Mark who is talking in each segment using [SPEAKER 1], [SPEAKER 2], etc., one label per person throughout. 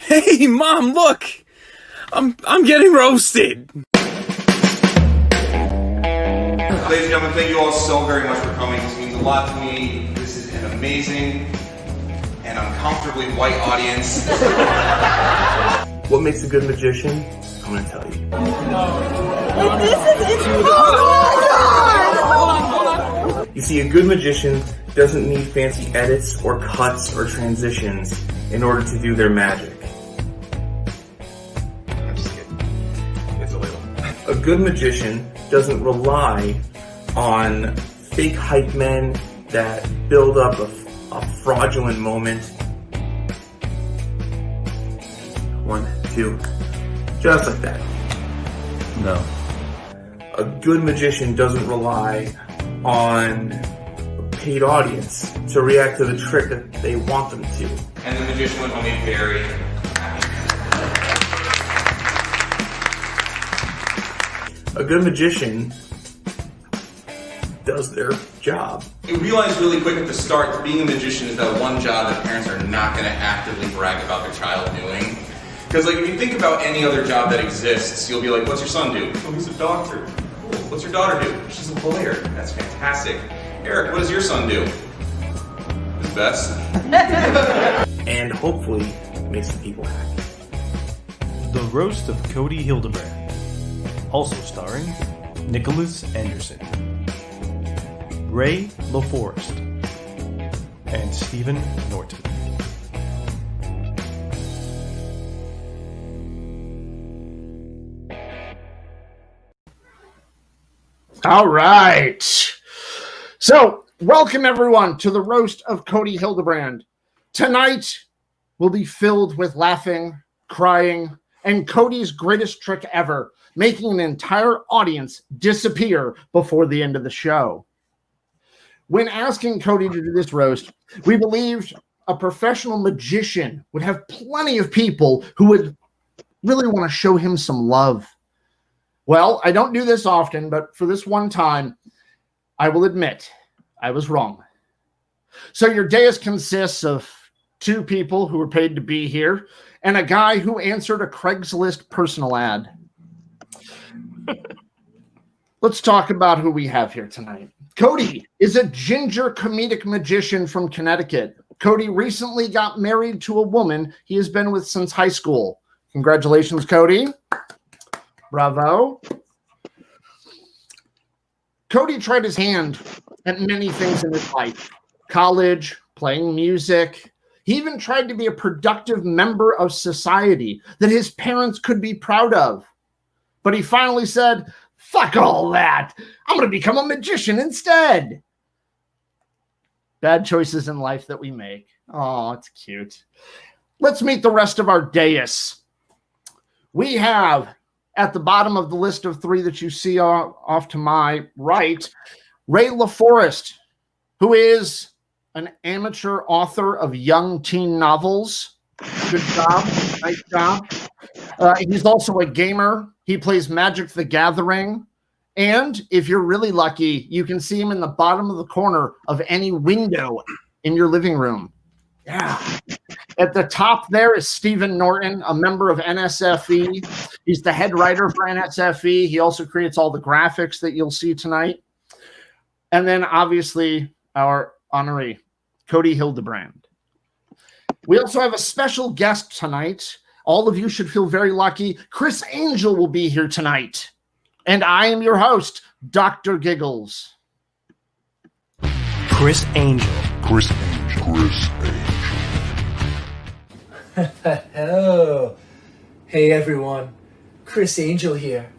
[SPEAKER 1] Hey, Mom, look! I'm getting roasted!
[SPEAKER 2] Ladies and gentlemen, thank you all so very much for coming. This means a lot to me. This is an amazing and uncomfortably white audience.
[SPEAKER 3] What makes a good magician? I'm gonna tell you. You see, a good magician doesn't need fancy edits or cuts or transitions in order to do their magic.
[SPEAKER 2] I'm just kidding. It's a little.
[SPEAKER 3] A good magician doesn't rely on fake hype men that build up a fraudulent moment. 1, 2, just like that.
[SPEAKER 1] No.
[SPEAKER 3] A good magician doesn't rely on a paid audience to react to the trick that they want them to.
[SPEAKER 2] And the magician went home very happy.
[SPEAKER 3] A good magician does their job.
[SPEAKER 2] You realize really quick at the start that being a magician is that one job that parents are not going to actively brag about their child doing. Because like if you think about any other job that exists, you'll be like, what's your son do? Oh, he's a doctor. Cool. What's your daughter do? She's a lawyer. That's fantastic. Eric, what does your son do? His best.
[SPEAKER 3] And hopefully makes the people happy.
[SPEAKER 4] The Roast of Kody Hildebrand. Also starring Nicholas Anderson, Ray LaForest, and Stephen Norton.
[SPEAKER 5] All right. So, welcome everyone to the Roast of Kody Hildebrand. Tonight will be filled with laughing, crying, and Kody's greatest trick ever, making an entire audience disappear before the end of the show. When asking Kody to do this roast, we believed a professional magician would have plenty of people who would really want to show him some love. Well, I don't do this often, but for this one time, I will admit I was wrong. So your dais consists of 2 people who were paid to be here and a guy who answered a Craigslist personal ad. Let's talk about who we have here tonight. Kody is a ginger comedic magician from Connecticut. Kody recently got married to a woman he has been with since high school. Congratulations, Kody. Bravo. Kody tried his hand at many things in his life. College, playing music. He even tried to be a productive member of society that his parents could be proud of. But he finally said, fuck all that. I'm going to become a magician instead. Bad choices in life that we make. Oh, it's cute. Let's meet the rest of our dais. We have, at the bottom of the list of 3 that you see off to my right, Ray LaForest, who is an amateur author of young teen novels. Good job. Nice job. He's also a gamer. He plays Magic the Gathering. And if you're really lucky, you can see him in the bottom of the corner of any window in your living room. Yeah. At the top there is Stephen Norton, a member of NSFE. He's the head writer for NSFE. He also creates all the graphics that you'll see tonight. And then obviously our honoree, Kody Hildebrand. We also have a special guest tonight. All of you should feel very lucky. Criss Angel will be here tonight. And I am your host, Dr. Giggles.
[SPEAKER 4] Criss Angel.
[SPEAKER 6] Criss Angel. Criss Angel.
[SPEAKER 7] Hello. Hey everyone, Criss Angel here.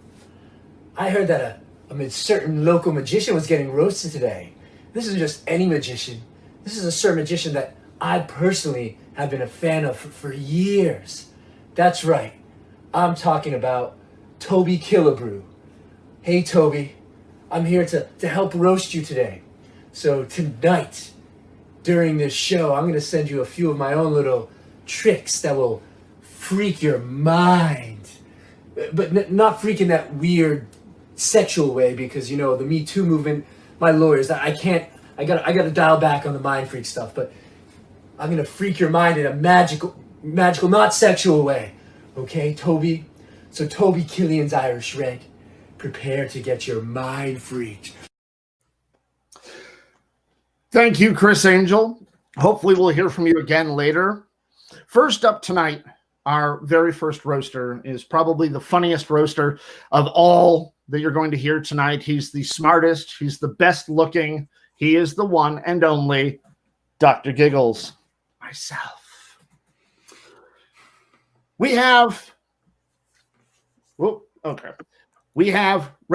[SPEAKER 7] I heard that a certain local magician was getting roasted today. This isn't just any magician. This is a certain magician that I personally have been a fan of for years. That's right. I'm talking about Kody Hildebrand. Hey Toby, I'm here to help roast you today. So tonight, during this show, I'm going to send you a few of my own little tricks that will freak your mind. But not freak in that weird sexual way, because, you know, the Me Too movement, my lawyers, I gotta dial back on the mind freak stuff, but I'm going to freak your mind in a magical magical, not sexual way. Okay, Toby? So Toby Killian's Irish Red, prepare to get your mind freaked.
[SPEAKER 5] Thank you, Chris Angel. Hopefully we'll hear from you again later. First up tonight, our very first roaster is probably the funniest roaster of all that you're going to hear tonight. He's the smartest. He's the best looking. He is the one and only Dr. Giggles, myself. We have Ray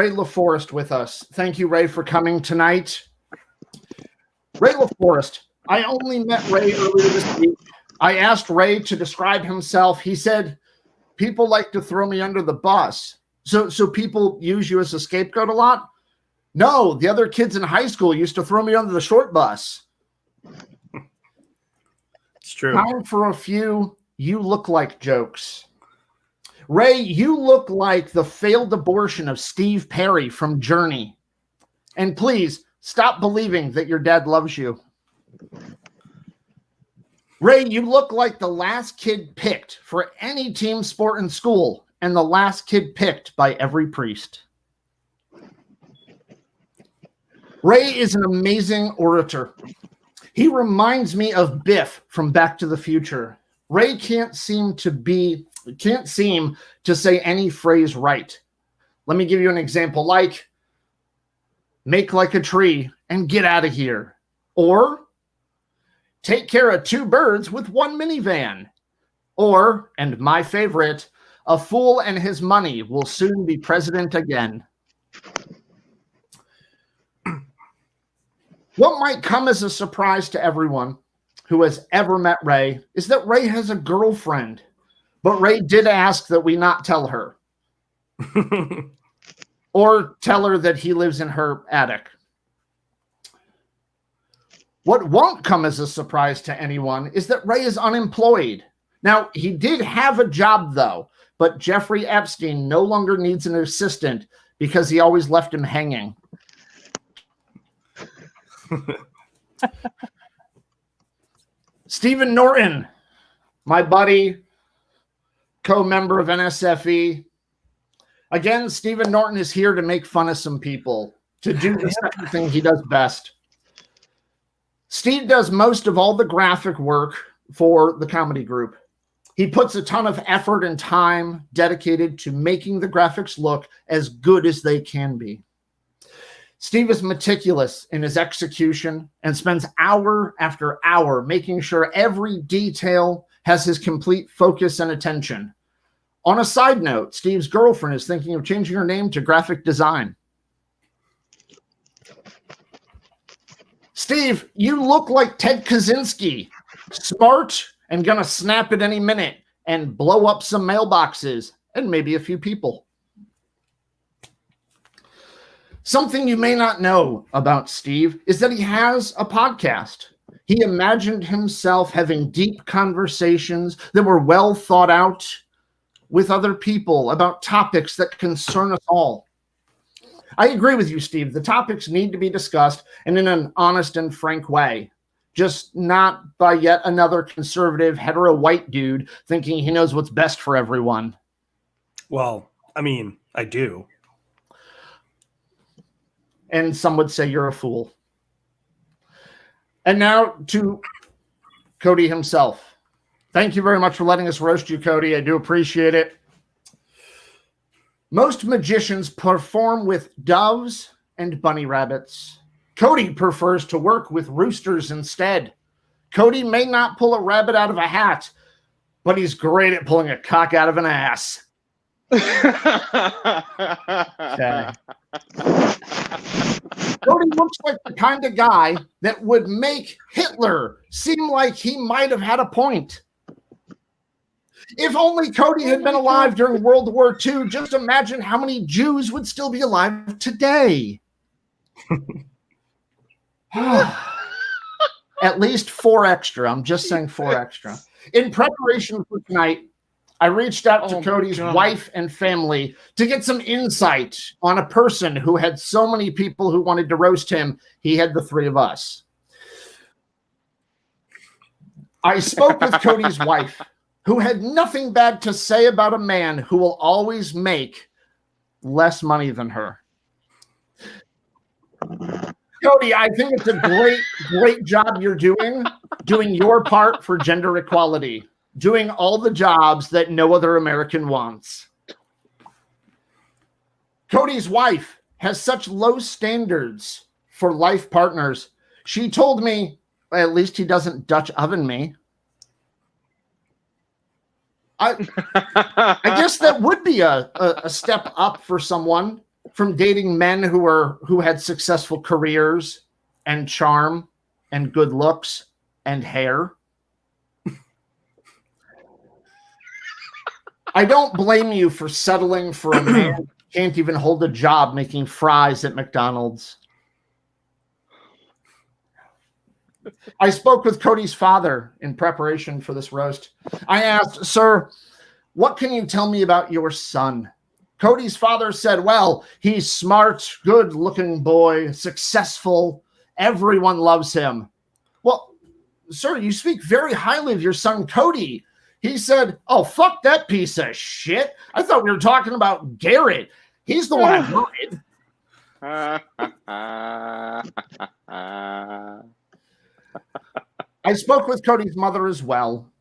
[SPEAKER 5] LaForest with us. Thank you, Ray, for coming tonight. Ray LaForest. I only met Ray earlier this week. I asked Ray to describe himself. He said, people like to throw me under the bus. So people use you as a scapegoat a lot? No, the other kids in high school used to throw me under the short bus.
[SPEAKER 1] It's true.
[SPEAKER 5] Time for a few you look like jokes. Ray, you look like the failed abortion of Steve Perry from Journey. And please, stop believing that your dad loves you. Ray, you look like the last kid picked for any team sport in school and the last kid picked by every priest. Ray is an amazing orator. He reminds me of Biff from Back to the Future. Ray can't seem to say any phrase right. Let me give you an example, like make like a tree and get out of here. Or take care of two birds with one minivan. Or, and my favorite, a fool and his money will soon be president again. What might come as a surprise to everyone who has ever met Ray is that Ray has a girlfriend. But Ray did ask that we not tell her. Or tell her that he lives in her attic. What won't come as a surprise to anyone is that Ray is unemployed. Now, he did have a job, though, but Jeffrey Epstein no longer needs an assistant because he always left him hanging. Stephen Norton, my buddy, co-member of NSFE. Again, Stephen Norton is here to make fun of some people, to do the second thing he does best. Steve does most of all the graphic work for the comedy group. He puts a ton of effort and time dedicated to making the graphics look as good as they can be. Steve is meticulous in his execution and spends hour after hour making sure every detail has his complete focus and attention. On a side note, Steve's girlfriend is thinking of changing her name to graphic design. Steve, you look like Ted Kaczynski. Smart and gonna snap at any minute and blow up some mailboxes and maybe a few people. Something you may not know about Steve is that he has a podcast. He imagined himself having deep conversations that were well thought out with other people about topics that concern us all. I agree with you, Steve. The topics need to be discussed and in an honest and frank way, just not by yet another conservative hetero white dude thinking he knows what's best for everyone.
[SPEAKER 4] Well, I mean, I do.
[SPEAKER 5] And some would say you're a fool. And now to Kody himself. Thank you very much for letting us roast you, Kody. I do appreciate it. Most magicians perform with doves and bunny rabbits. Kody prefers to work with roosters instead. Kody may not pull a rabbit out of a hat, but he's great at pulling a cock out of an ass. Okay. Kody looks like the kind of guy that would make Hitler seem like he might have had a point. If only Kody had been alive during World War II, just imagine how many Jews would still be alive today. At least 4 extra. I'm just saying 4 extra. In preparation for tonight, I reached out to Kody's wife and family to get some insight on a person who had so many people who wanted to roast him. He had the 3 of us. I spoke with Kody's wife, who had nothing bad to say about a man who will always make less money than her. Kody, I think it's a great job you're doing your part for gender equality, doing all the jobs that no other American wants. Kody's wife has such low standards for life partners. She told me, at least he doesn't Dutch oven me. I guess that would be a step up for someone from dating men who had successful careers and charm and good looks and hair. I don't blame you for settling for a man who can't even hold a job making fries at McDonald's. I spoke with Kody's father in preparation for this roast. I asked, "Sir, what can you tell me about your son?" Kody's father said, "Well, he's smart, good-looking boy, successful. Everyone loves him." Well, sir, you speak very highly of your son, Kody. He said, "Oh, fuck that piece of shit. I thought we were talking about Garrett. He's the one I wanted." I spoke with Kody's mother as well.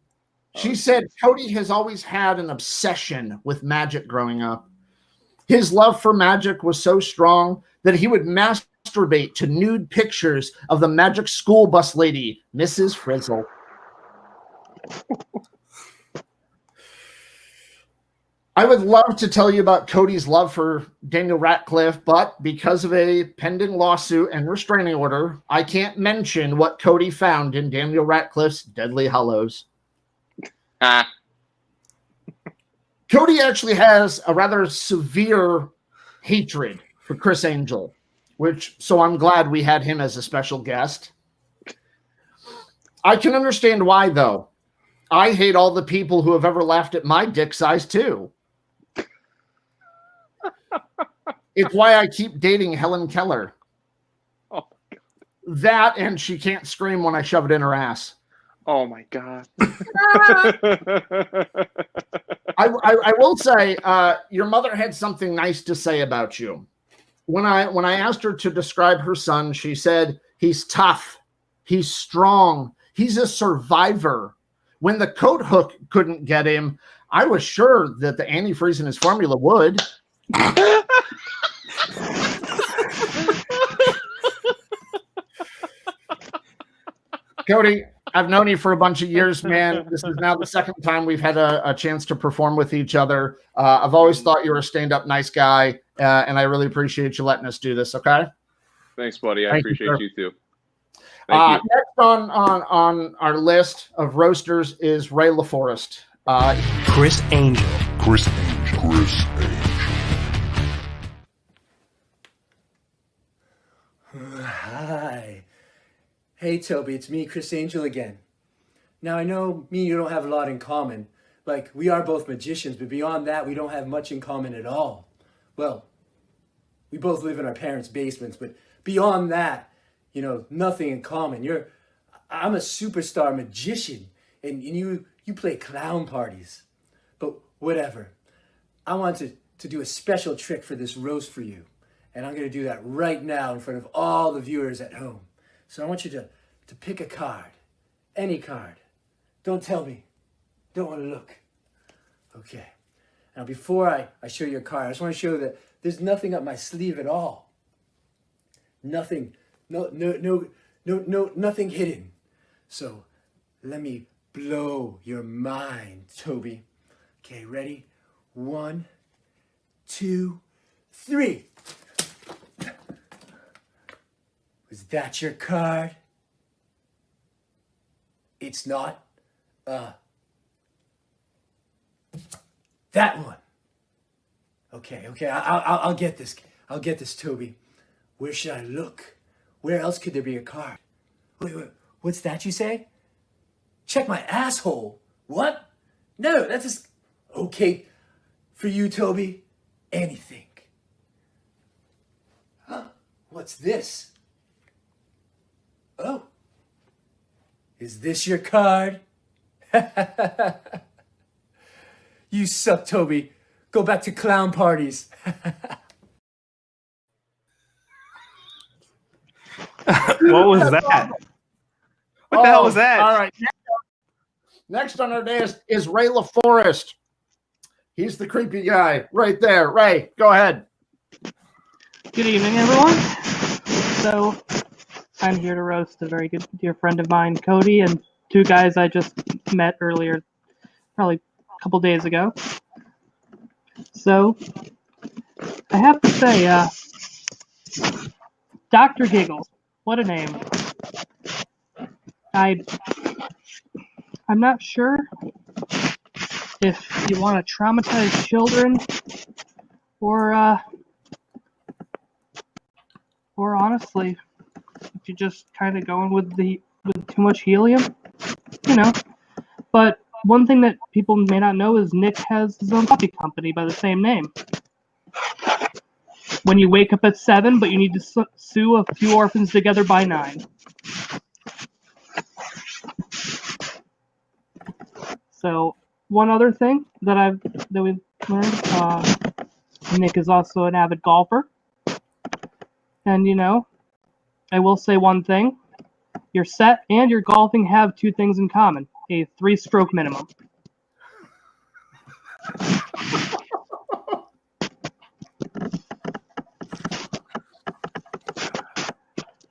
[SPEAKER 5] She said Kody has always had an obsession with magic growing up. His love for magic was so strong that he would masturbate to nude pictures of the magic school bus lady, Mrs. Frizzle. I would love to tell you about Kody's love for Daniel Radcliffe, but because of a pending lawsuit and restraining order, I can't mention what Kody found in Daniel Radcliffe's Deadly Hallows. Kody actually has a rather severe hatred for Criss Angel, so I'm glad we had him as a special guest. I can understand why, though. I hate all the people who have ever laughed at my dick size, too. It's why I keep dating Helen Keller.
[SPEAKER 8] Oh, God.
[SPEAKER 5] That and she can't scream when I shove it in her ass.
[SPEAKER 8] Oh my God.
[SPEAKER 5] I will say, your mother had something nice to say about you. When I asked her to describe her son, she said, "He's tough. He's strong. He's a survivor. When the coat hook couldn't get him, I was sure that the antifreeze in his formula would." Kody, I've known you for a bunch of years, man. This is now the second time we've had a chance to perform with each other. I've always thought you were a stand-up nice guy, and I really appreciate you letting us do this, okay?
[SPEAKER 8] Thanks, buddy. I appreciate you too.
[SPEAKER 5] Next on our list of roasters is Ray LaForest.
[SPEAKER 4] Criss Angel.
[SPEAKER 6] Criss Angel. Criss Angel.
[SPEAKER 7] Hi. Hey, Toby, it's me, Criss Angel again. Now, I know me and you don't have a lot in common. Like, we are both magicians, but beyond that, we don't have much in common at all. Well, we both live in our parents' basements, but beyond that, you know, nothing in common. I'm a superstar magician, and you play clown parties. But whatever. I want to do a special trick for this roast for you. And I'm going to do that right now in front of all the viewers at home. So I want you to pick a card. Any card. Don't tell me. Don't want to look. Okay. Now before I show you a card, I just want to show that there's nothing up my sleeve at all. Nothing. No, nothing hidden. So let me blow your mind, Toby. Okay, ready? 1, 2, 3. Was that your card? It's not. That one. Okay. I'll get this. I'll get this, Toby. Where should I look? Where else could there be a card? Wait. What's that you say? Check my asshole. What? No, that's just okay. For you, Toby, anything. Huh? What's this? Oh. Is this your card? You suck, Toby. Go back to clown parties.
[SPEAKER 1] What was that? What the hell was that?
[SPEAKER 5] All right. Next on our day is Ray LaForest. He's the creepy guy right there. Ray, go ahead.
[SPEAKER 9] Good evening, everyone. So, I'm here to roast a very good dear friend of mine, Kody, and two guys I just met earlier, probably a couple days ago. So, I have to say, Dr. Giggles, what a name. I'm not sure if you want to traumatize children or honestly, if you're just kind of going with too much helium, you know. But one thing that people may not know is Nick has his own coffee company by the same name. When you wake up at 7, but you need to sue a few orphans together by 9. So one other thing that we've learned, Nick is also an avid golfer, and you know, I will say one thing: your set and your golfing have two things in common: a 3-stroke minimum.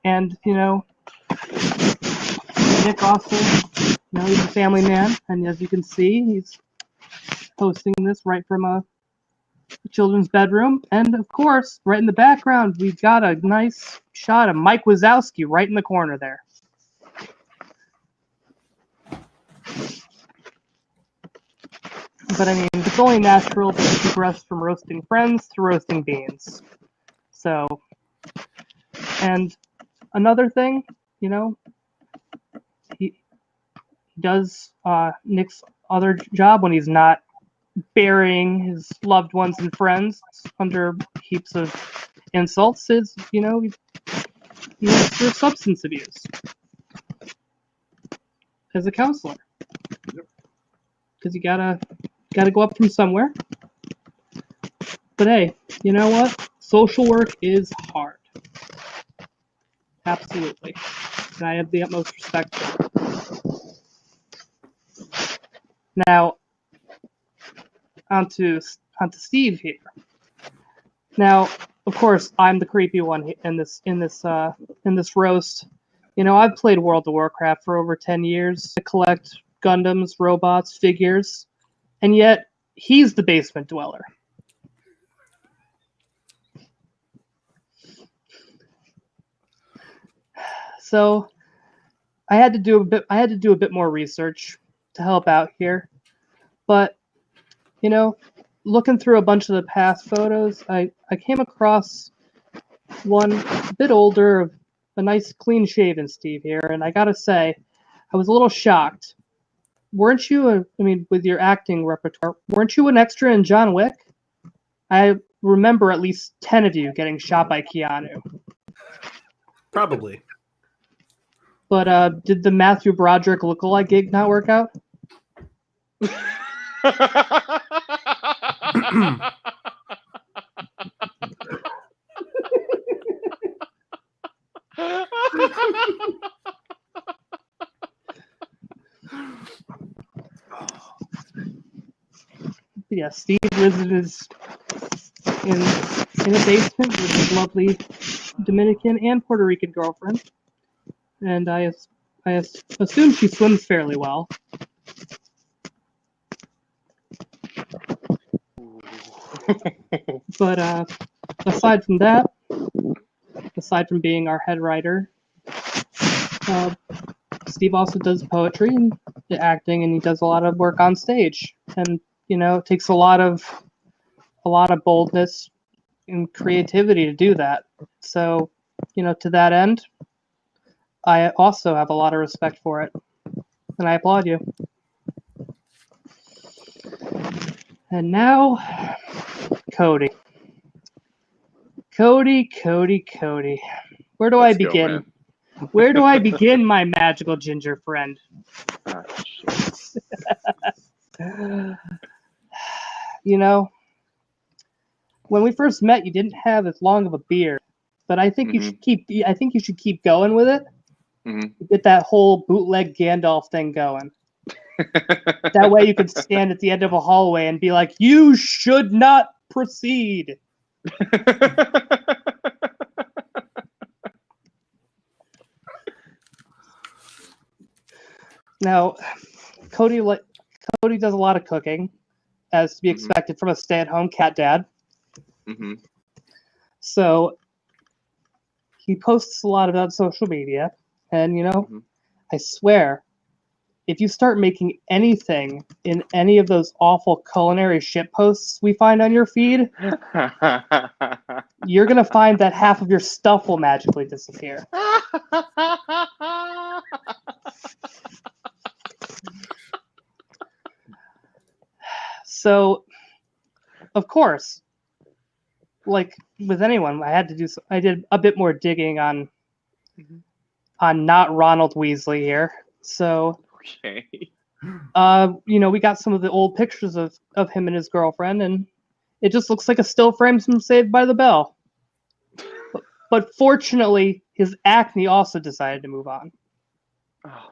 [SPEAKER 9] And you know, Nick also, he's a family man, and as you can see, he's posting this right from a children's bedroom. And of course, right in the background, we've got a nice shot of Mike Wazowski right in the corner there. But I mean, it's only natural to progress from roasting friends to roasting beans. So, and another thing, you know, he does Nick's other job when he's not burying his loved ones and friends under heaps of insults is, you know, he works for substance abuse as a counselor. Because you gotta go up from somewhere. But hey, you know what? Social work is hard. Absolutely. And I have the utmost respect for it. Now, onto Steve here. Now, of course, I'm the creepy one in this roast. You know, I've played World of Warcraft for over 10 years. I collect Gundams, robots, figures, and yet he's the basement dweller. So I had to do a bit more research to help out here. But you know, looking through a bunch of the past photos, I came across one a bit older of a nice clean shaven Steve here, and I gotta say, I was a little shocked. Weren't you with your acting repertoire, weren't you an extra in John Wick? I remember at least 10 of you getting shot by Keanu.
[SPEAKER 1] Probably.
[SPEAKER 9] But did the Matthew Broderick lookalike gig not work out? Yeah, Steve lives in a basement with his lovely Dominican and Puerto Rican girlfriend, and I assume she swims fairly well. But aside from that, aside from being our head writer, Steve also does poetry and acting, and he does a lot of work on stage. And you know, it takes a lot of boldness and creativity to do that. So, you know, to that end, I also have a lot of respect for it, and I applaud you. And now, Kody. Kody. Where do I begin? Where do I begin, my magical ginger friend? you know, when we first met, you didn't have as long of a beard, but I think you should keep. I think you should keep going with it. Get that whole bootleg Gandalf thing going. That way, you could stand at the end of a hallway and be like, "You should not proceed." Now, Cody does a lot of cooking, as to be expected from a stay-at-home cat dad. So he posts a lot about social media, and I swear, if you start making anything in any of those awful culinary shit posts we find on your feed, you're gonna find that half of your stuff will magically disappear. So, of course, like with anyone, I did a bit more digging on not Ronald Weasley here. So,
[SPEAKER 8] Okay.
[SPEAKER 9] we got some of the old pictures of him and his girlfriend, and it just looks like a still frame from Saved by the Bell. But fortunately, his acne also decided to move on.
[SPEAKER 8] Oh,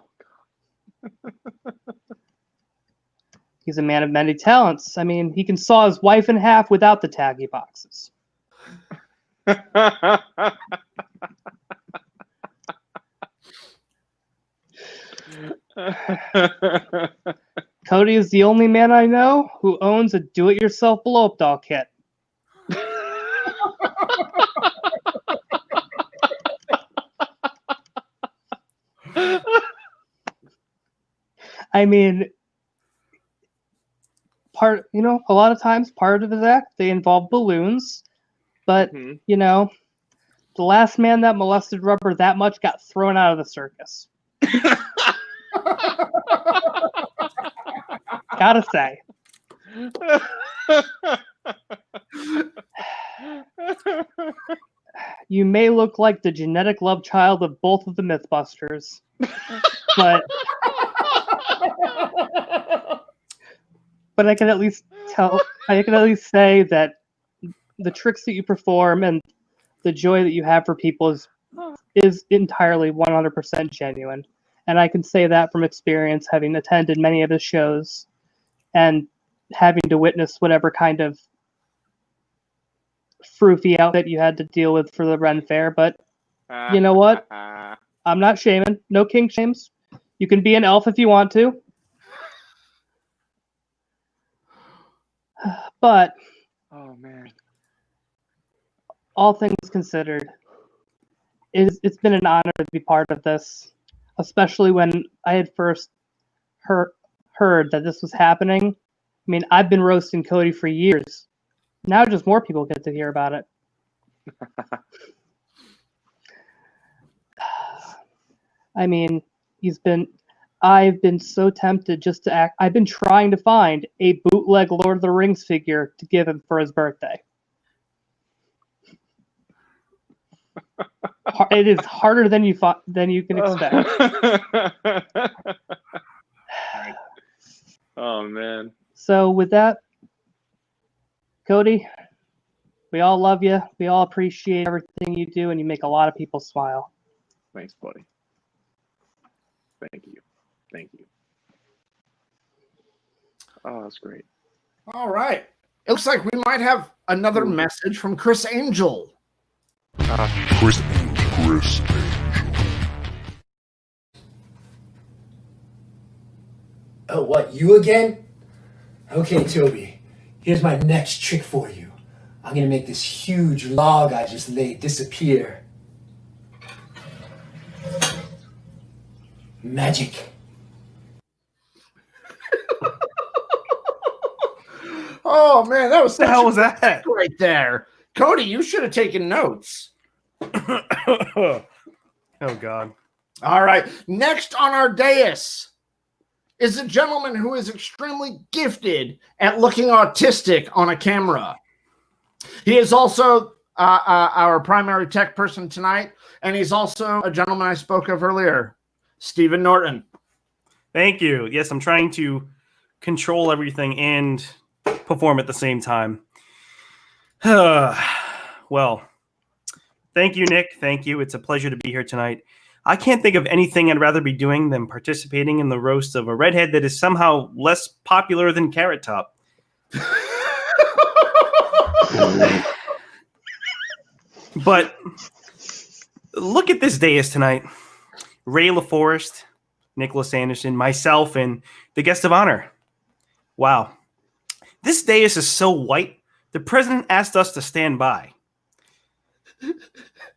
[SPEAKER 9] He's a man of many talents. I mean, he can saw his wife in half without the taggy boxes.
[SPEAKER 8] God.
[SPEAKER 9] Cody is the only man I know who owns a do-it-yourself blow-up doll kit. I mean, a lot of times part of his act, they involve balloons, but, the last man that molested Rubber that much got thrown out of the circus. Gotta say. You may look like the genetic love child of both of the Mythbusters, but I can at least say that the tricks that you perform and the joy that you have for people is entirely 100% genuine. And I can say that from experience, having attended many of his shows and having to witness whatever kind of froofy outfit you had to deal with for the Ren Fair. But you know what? I'm not shaming. No kink shames. You can be an elf if you want to. But
[SPEAKER 8] oh man,
[SPEAKER 9] all things considered, it's been an honor to be part of this, especially when I had first heard that this was happening. I mean, I've been roasting Cody for years. Now just more people get to hear about it. I mean, I've been so tempted just to act. I've been trying to find a bootleg Lord of the Rings figure to give him for his birthday. It is harder than you can expect.
[SPEAKER 8] Oh man.
[SPEAKER 9] So with that, Cody, we all love you. We all appreciate everything you do, and you make a lot of people smile.
[SPEAKER 8] Thanks, buddy. Thank you. Thank you. Oh, that's great.
[SPEAKER 5] All right. It looks like we might have another message from Chris Angel.
[SPEAKER 6] Chris Angel.
[SPEAKER 7] Oh, what, you again? Okay, Toby, here's my next trick for you. I'm gonna make this huge log I just laid disappear. Magic.
[SPEAKER 5] Oh man, that was
[SPEAKER 1] What the hell was that?
[SPEAKER 5] right there. Cody, you should have taken notes.
[SPEAKER 1] Oh God.
[SPEAKER 5] All right. Next on our dais is a gentleman who is extremely gifted at looking autistic on a camera. He is also our primary tech person tonight, and he's also a gentleman I spoke of earlier, Stephen Norton.
[SPEAKER 10] Thank you. Yes, I'm trying to control everything and perform at the same time. Well, thank you, Nick. Thank you. It's a pleasure to be here tonight. I can't think of anything I'd rather be doing than participating in the roast of a redhead that is somehow less popular than Carrot Top. But look at this dais tonight. Ray LaForest, Nicholas Anderson, myself, and the guest of honor. Wow. This dais is so white, the president asked us to stand by.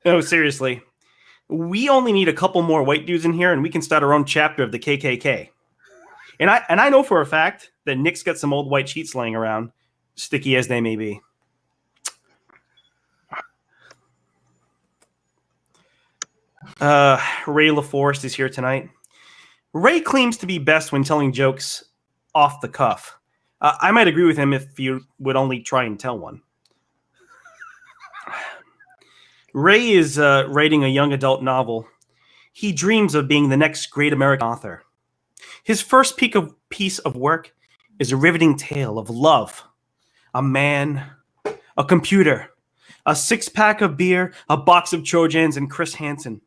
[SPEAKER 10] No, seriously. We only need a couple more white dudes in here, and we can start our own chapter of the KKK. And I know for a fact that Nick's got some old white sheets laying around, sticky as they may be. Ray LaForest is here tonight. Ray claims to be best when telling jokes off the cuff. I might agree with him if you would only try and tell one. Ray is writing a young adult novel. He dreams of being the next great American author. His first piece of work is a riveting tale of love, a man, a computer, a six-pack of beer, a box of Trojans, and Chris Hansen.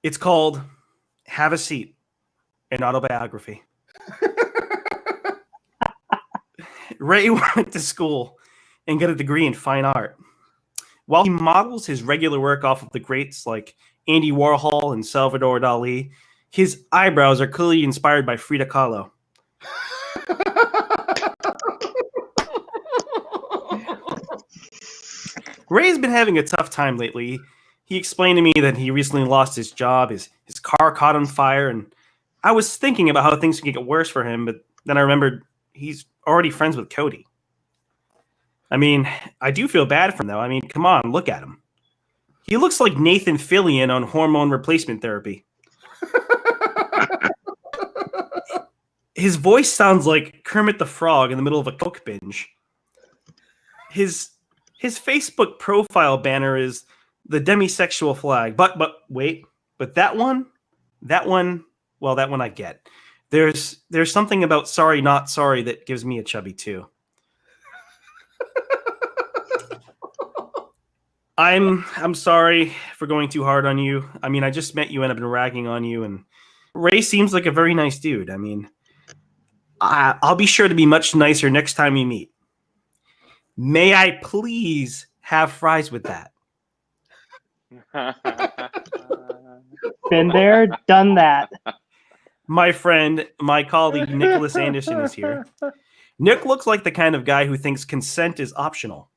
[SPEAKER 10] It's called Have a Seat, an autobiography. Ray went to school and got a degree in fine art. While he models his regular work off of the greats like Andy Warhol and Salvador Dali, his eyebrows are clearly inspired by Frida Kahlo. Ray's been having a tough time lately. He explained to me that he recently lost his job, his car caught on fire, and I was thinking about how things could get worse for him, but then I remembered he's already friends with Kody. I mean, I do feel bad for him, though. I mean, come on, look at him. He looks like Nathan Fillion on hormone replacement therapy. His voice sounds like Kermit the Frog in the middle of a Coke binge. His Facebook profile banner is the demisexual flag. But wait, but that one, well, that one I get. There's something about sorry, not sorry that gives me a chubby too. I'm sorry for going too hard on you. I mean, I just met you and I've been ragging on you, and Ray seems like a very nice dude. I mean, I'll be sure to be much nicer next time we meet. May I please have fries with that?
[SPEAKER 9] Been there, done that.
[SPEAKER 10] My friend, my colleague, Nicholas Anderson is here. Nick looks like the kind of guy who thinks consent is optional.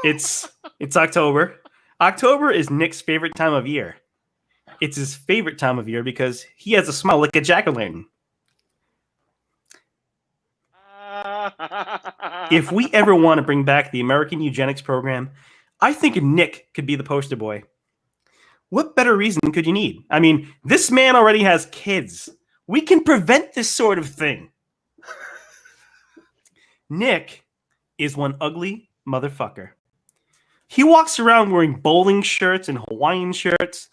[SPEAKER 10] It's October. October is Nick's favorite time of year. It's his favorite time of year because he has a smile like a jack-o'-lantern. If we ever want to bring back the American eugenics program, I think Nick could be the poster boy. What better reason could you need? I mean, this man already has kids. We can prevent this sort of thing. Nick is one ugly motherfucker. He walks around wearing bowling shirts and Hawaiian shirts.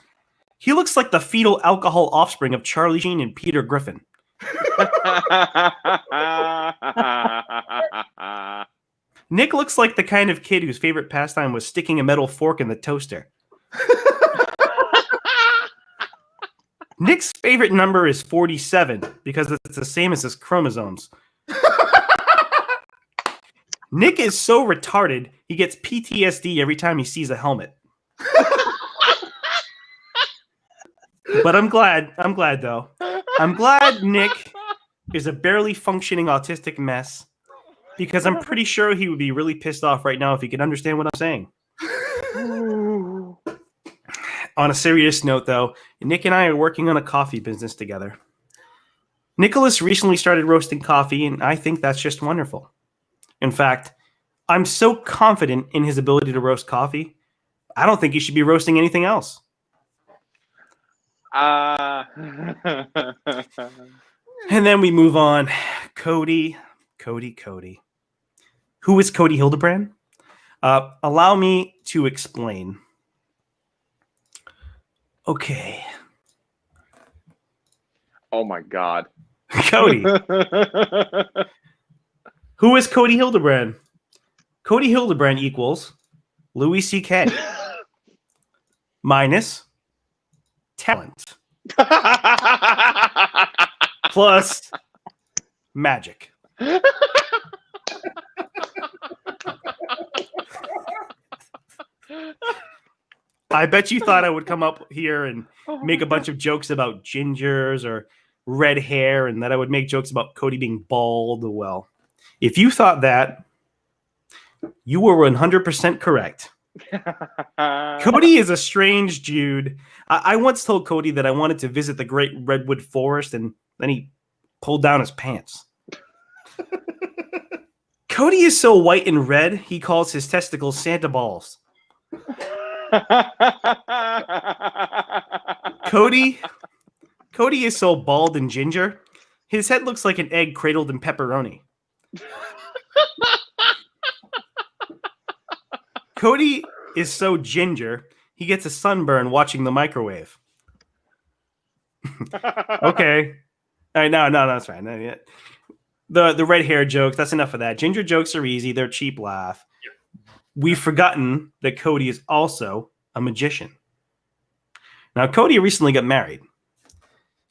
[SPEAKER 10] He looks like the fetal alcohol offspring of Charlie Sheen and Peter Griffin. Nick looks like the kind of kid whose favorite pastime was sticking a metal fork in the toaster. Nick's favorite number is 47 because it's the same as his chromosomes. Nick is so retarded, he gets PTSD every time he sees a helmet. But I'm glad though. I'm glad Nick is a barely functioning autistic mess because I'm pretty sure he would be really pissed off right now if he could understand what I'm saying. On a serious note though, Nick and I are working on a coffee business together. Nicholas recently started roasting coffee, and I think that's just wonderful. In fact, I'm so confident in his ability to roast coffee, I don't think he should be roasting anything else. And then we move on. Kody. Who is Kody Hildebrand? Allow me to explain. Okay.
[SPEAKER 8] Oh my God.
[SPEAKER 10] Kody. Who is Kody Hildebrand? Kody Hildebrand equals Louis C.K. minus talent plus magic. I bet you thought I would come up here and make a bunch of jokes about gingers or red hair and that I would make jokes about Kody being bald. Well, if you thought that, you were 100% correct. Kody is a strange dude. I once told Kody that I wanted to visit the Great Redwood Forest, and then he pulled down his pants. Kody is so white and red, he calls his testicles Santa balls. Kody is so bald and ginger, his head looks like an egg cradled in pepperoni. Kody is so ginger, he gets a sunburn watching the microwave. Okay. All right, no, that's fine. The red hair joke, that's enough of that. Ginger jokes are easy. They're cheap laugh. We've forgotten that Kody is also a magician. Now, Kody recently got married.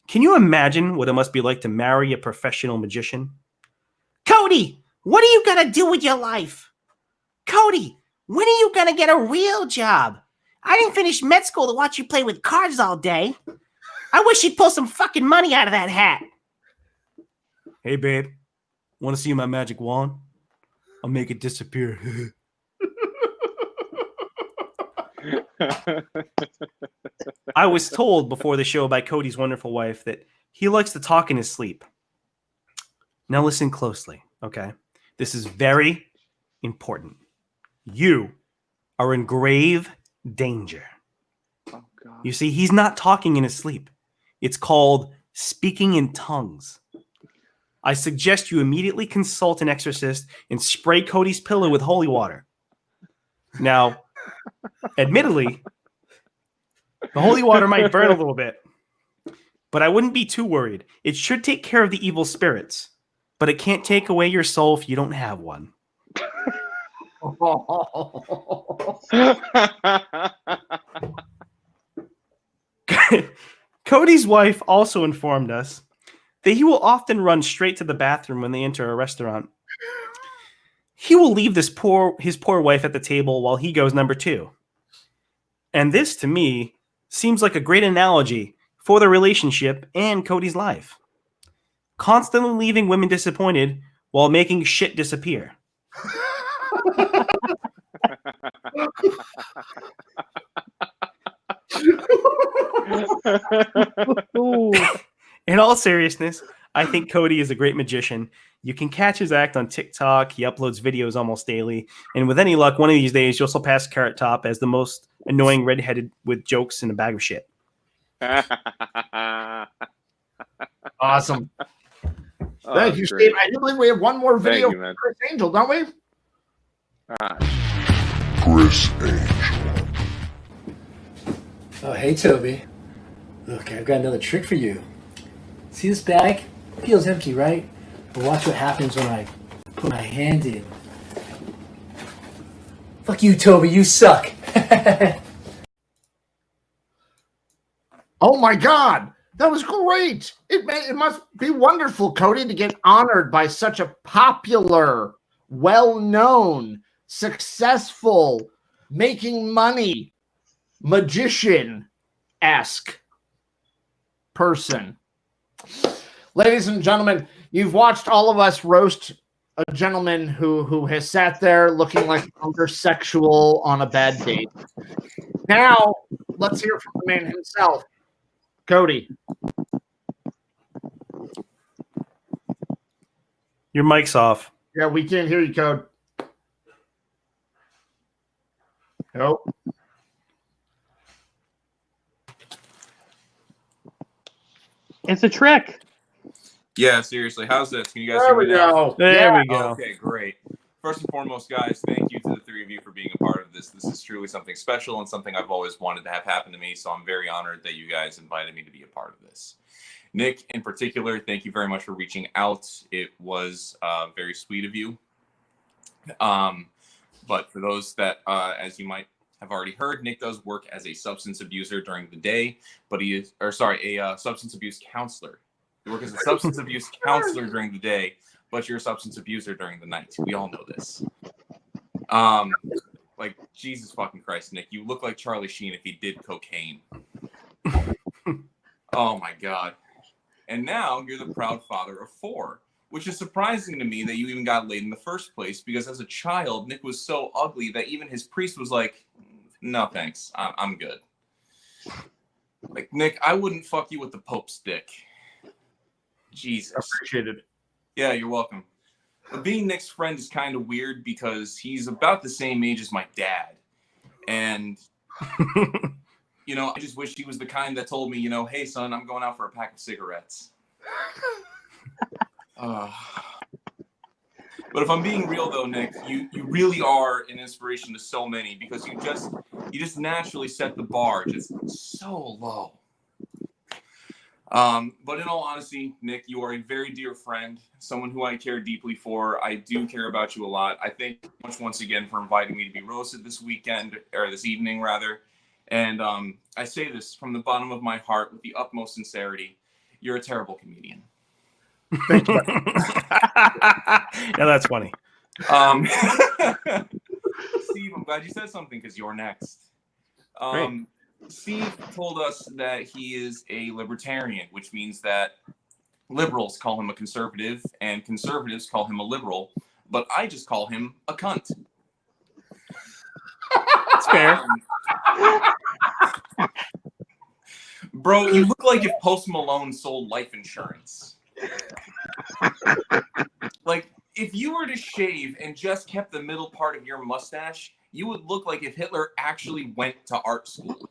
[SPEAKER 10] Can you imagine what it must be like to marry a professional magician?
[SPEAKER 11] Kody, what are you going to do with your life? Kody, when are you going to get a real job? I didn't finish med school to watch you play with cards all day. I wish you'd pull some fucking money out of that hat.
[SPEAKER 10] Hey, babe, want to see my magic wand? I'll make it disappear. I was told before the show by Kody's wonderful wife that he likes to talk in his sleep. Now listen closely, okay? This is very important. You are in grave danger.
[SPEAKER 8] Oh, God.
[SPEAKER 10] You see, he's not talking in his sleep. It's called speaking in tongues. I suggest you immediately consult an exorcist and spray Kody's pillow with holy water. Now, admittedly, the holy water might burn a little bit, but I wouldn't be too worried. It should take care of the evil spirits, but it can't take away your soul if you don't have one. Kody's wife also informed us that he will often run straight to the bathroom when they enter a restaurant. He will leave his poor wife at the table while he goes number 2. And this, to me, seems like a great analogy for the relationship and Kody's life. Constantly leaving women disappointed while making shit disappear. In all seriousness, I think Kody is a great magician. You can catch his act on TikTok. He uploads videos almost daily. And with any luck, one of these days, you'll surpass Carrot Top as the most annoying redheaded with jokes and a bag of shit.
[SPEAKER 5] Awesome. Thank you, Steve. I believe we have one more video
[SPEAKER 8] you, man.
[SPEAKER 5] for Chris Angel, don't we?
[SPEAKER 6] Chris Angel.
[SPEAKER 7] Oh, hey, Toby. Look, I've got another trick for you. See this bag? Feels empty, right? But watch what happens when I put my hand in. Fuck you, Toby. You suck.
[SPEAKER 5] Oh my God, that was great! It must be wonderful, Kody, to get honored by such a popular, well-known, successful, making money, magician-esque person. Ladies and gentlemen, you've watched all of us roast a gentleman who has sat there looking like a homosexual on a bad date. Now, let's hear from the man himself. Kody.
[SPEAKER 10] Your mic's off.
[SPEAKER 5] Yeah, we can't hear you, Code. Nope.
[SPEAKER 9] It's a trick.
[SPEAKER 2] Yeah, seriously. How's this? Can you guys
[SPEAKER 5] There
[SPEAKER 2] hear
[SPEAKER 5] we
[SPEAKER 2] me now?
[SPEAKER 5] go.
[SPEAKER 10] There we go.
[SPEAKER 2] Okay, great. First and foremost, guys, thank you to the three of you for being a part of this. This is truly something special and something I've always wanted to have happen to me, so I'm very honored that you guys invited me to be a part of this. Nick, in particular, thank you very much for reaching out. It was very sweet of you. But for those that, as you might have already heard, Nick does work as a substance abuser during the day, but a substance abuse counselor. You work as a substance abuse counselor during the day, but you're a substance abuser during the night. We all know this. Like, Jesus fucking Christ, Nick, you look like Charlie Sheen if he did cocaine. Oh my God. And now you're the proud father of 4, which is surprising to me that you even got laid in the first place, because as a child, Nick was so ugly that even his priest was like, no, thanks. I'm good. Like, Nick, I wouldn't fuck you with the Pope's dick. Jesus.
[SPEAKER 10] Appreciated.
[SPEAKER 2] Yeah, you're welcome. But being Nick's friend is kind of weird because he's about the same age as my dad. And, you know, I just wish he was the kind that told me, you know, hey, son, I'm going out for a pack of cigarettes. But if I'm being real, though, Nick, you really are an inspiration to so many, because you just naturally set the bar just so low. But in all honesty, Nick, you are a very dear friend, someone who I care deeply for. I do care about you a lot. I thank you much once again for inviting me to be roasted this weekend, or this evening rather. And I say this from the bottom of my heart with the utmost sincerity. You're a terrible comedian.
[SPEAKER 10] Thank you. Yeah, that's funny.
[SPEAKER 2] Steve, I'm glad you said something, because you're next.
[SPEAKER 10] Great.
[SPEAKER 2] Steve told us that he is a libertarian, which means that liberals call him a conservative and conservatives call him a liberal, but I just call him a cunt.
[SPEAKER 10] That's fair.
[SPEAKER 2] Bro, you look like if Post Malone sold life insurance. Like, if you were to shave and just kept the middle part of your mustache, you would look like if Hitler actually went to art school.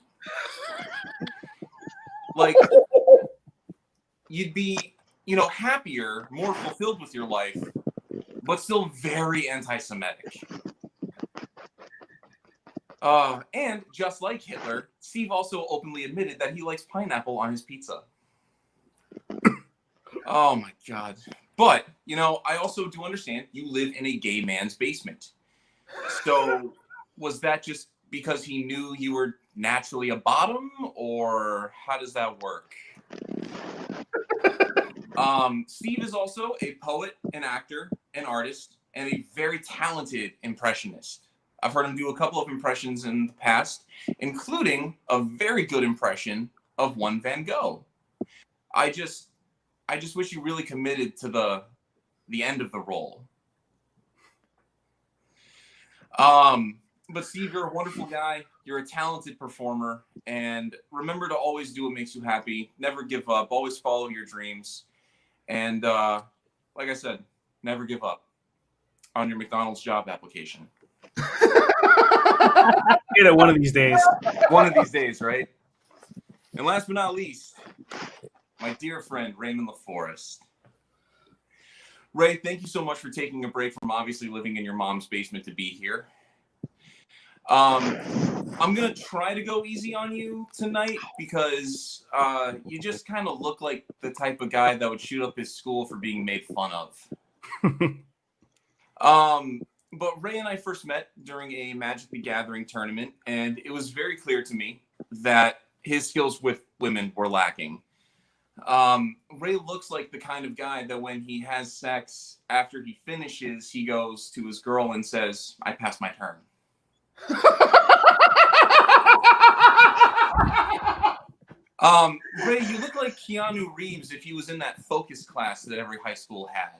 [SPEAKER 2] Like, you'd be, you know, happier, more fulfilled with your life, but still very anti-Semitic. And just like Hitler, Steve also openly admitted that he likes pineapple on his pizza. Oh my God. But, you know, I also do understand you live in a gay man's basement. So was that just because he knew you were naturally a bottom, or how does that work? Steve is also a poet, an actor, an artist, and a very talented impressionist. I've heard him do a couple of impressions in the past, including a very good impression of one Van Gogh. I just wish you really committed to the end of the role. But Steve, you're a wonderful guy. You're a talented performer, and remember to always do what makes you happy. Never give up. Always follow your dreams. And like I said, never give up on your McDonald's job application.
[SPEAKER 10] Get it one of these days.
[SPEAKER 2] One of these days, right? And last but not least, my dear friend, Raymond LaForest. Ray, thank you so much for taking a break from obviously living in your mom's basement to be here. I'm going to try to go easy on you tonight because you just kind of look like the type of guy that would shoot up his school for being made fun of. But Ray and I first met during a Magic the Gathering tournament, and it was very clear to me that his skills with women were lacking. Ray looks like the kind of guy that when he has sex, after he finishes, he goes to his girl and says, "I passed my turn." Ray, you look like Keanu Reeves if he was in that focus class that every high school had.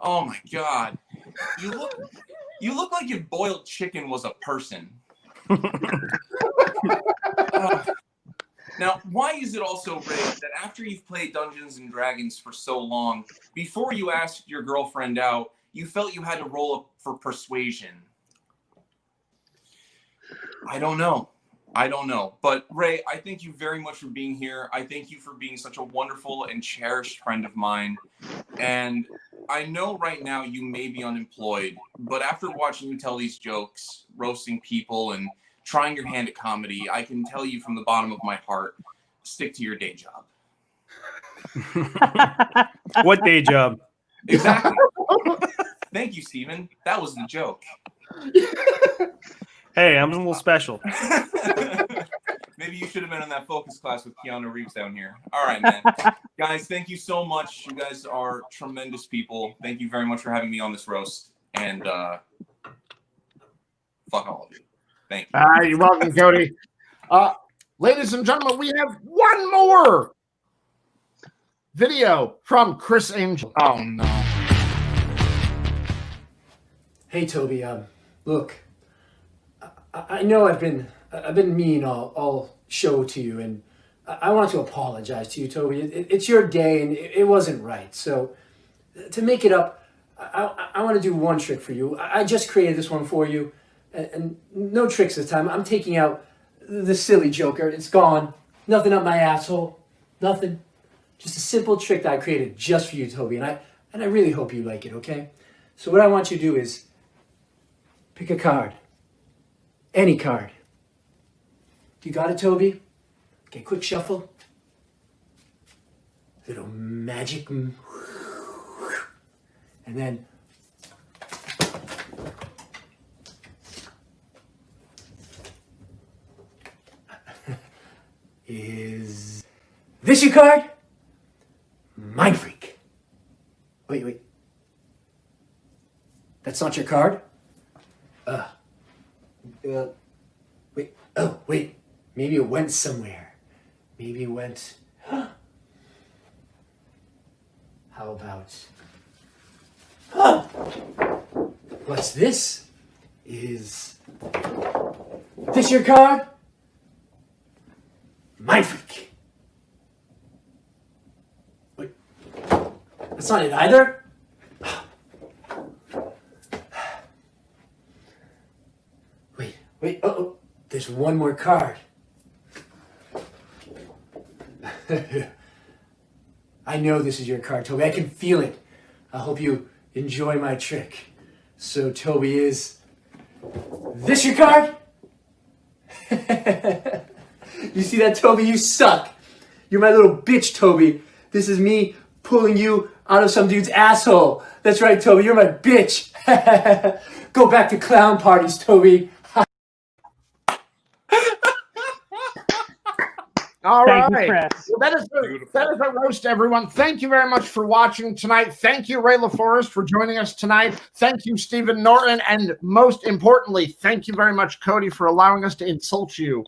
[SPEAKER 2] Oh my God. You look like if boiled chicken was a person. Now, why is it also, Ray, that after you've played Dungeons and Dragons for so long, before you asked your girlfriend out, you felt you had to roll up for persuasion? I don't know. But Ray, I thank you very much for being here. I thank you for being such a wonderful and cherished friend of mine. And I know right now you may be unemployed, but after watching you tell these jokes, roasting people, and trying your hand at comedy, I can tell you from the bottom of my heart, stick to your day job.
[SPEAKER 10] What day job?
[SPEAKER 2] Exactly. Thank you, Steven. That was the joke.
[SPEAKER 10] Hey, I'm a little special.
[SPEAKER 2] Maybe you should have been in that focus class with Keanu Reeves down here. All right, man. Guys, thank you so much. You guys are tremendous people. Thank you very much for having me on this roast. And fuck all of you. Thank you.
[SPEAKER 5] You're welcome, Kody. Ladies and gentlemen, we have one more video from Chris Angel.
[SPEAKER 8] Oh no.
[SPEAKER 7] Hey Toby, look, I know I've been mean all show to you, and I want to apologize to you, Toby. It's your day, and it wasn't right. So to make it up, I want to do one trick for you. I just created this one for you, and no tricks this time. I'm taking out the silly Joker. It's gone. Nothing up my asshole. Nothing. Just a simple trick that I created just for you, Toby, and I really hope you like it. Okay? So what I want you to do is pick a card. Any card. You got it, Toby? Okay, quick shuffle. Little magic. And then is this your card? Mind Freak. Wait. That's not your card? Wait. Oh, wait. Maybe it went somewhere. Maybe it went. How about? What's this? Is this your card? Mind Freak. Wait. That's not it either. Wait. Oh. There's one more card. I know this is your card, Toby. I can feel it. I hope you enjoy my trick. So, Toby, is this your card? You see that, Toby? You suck. You're my little bitch, Toby. This is me pulling you out of some dude's asshole. That's right, Toby. You're my bitch. Go back to clown parties, Toby.
[SPEAKER 5] All
[SPEAKER 9] Thank you,
[SPEAKER 5] right.
[SPEAKER 9] Chris.
[SPEAKER 5] Well, that is a roast, everyone. Thank you very much for watching tonight. Thank you, Ray LaForest, for joining us tonight. Thank you, Stephen Norton. And most importantly, thank you very much, Kody, for allowing us to insult you.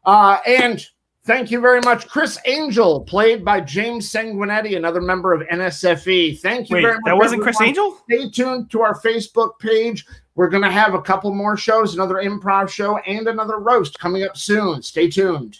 [SPEAKER 5] And thank you very much, Chris Angel, played by James Sanguinetti, another member of NSFE. Thank you very much.
[SPEAKER 10] That wasn't Chris Angel?
[SPEAKER 5] Stay tuned to our Facebook page. We're going to have a couple more shows, another improv show, and another roast coming up soon. Stay tuned.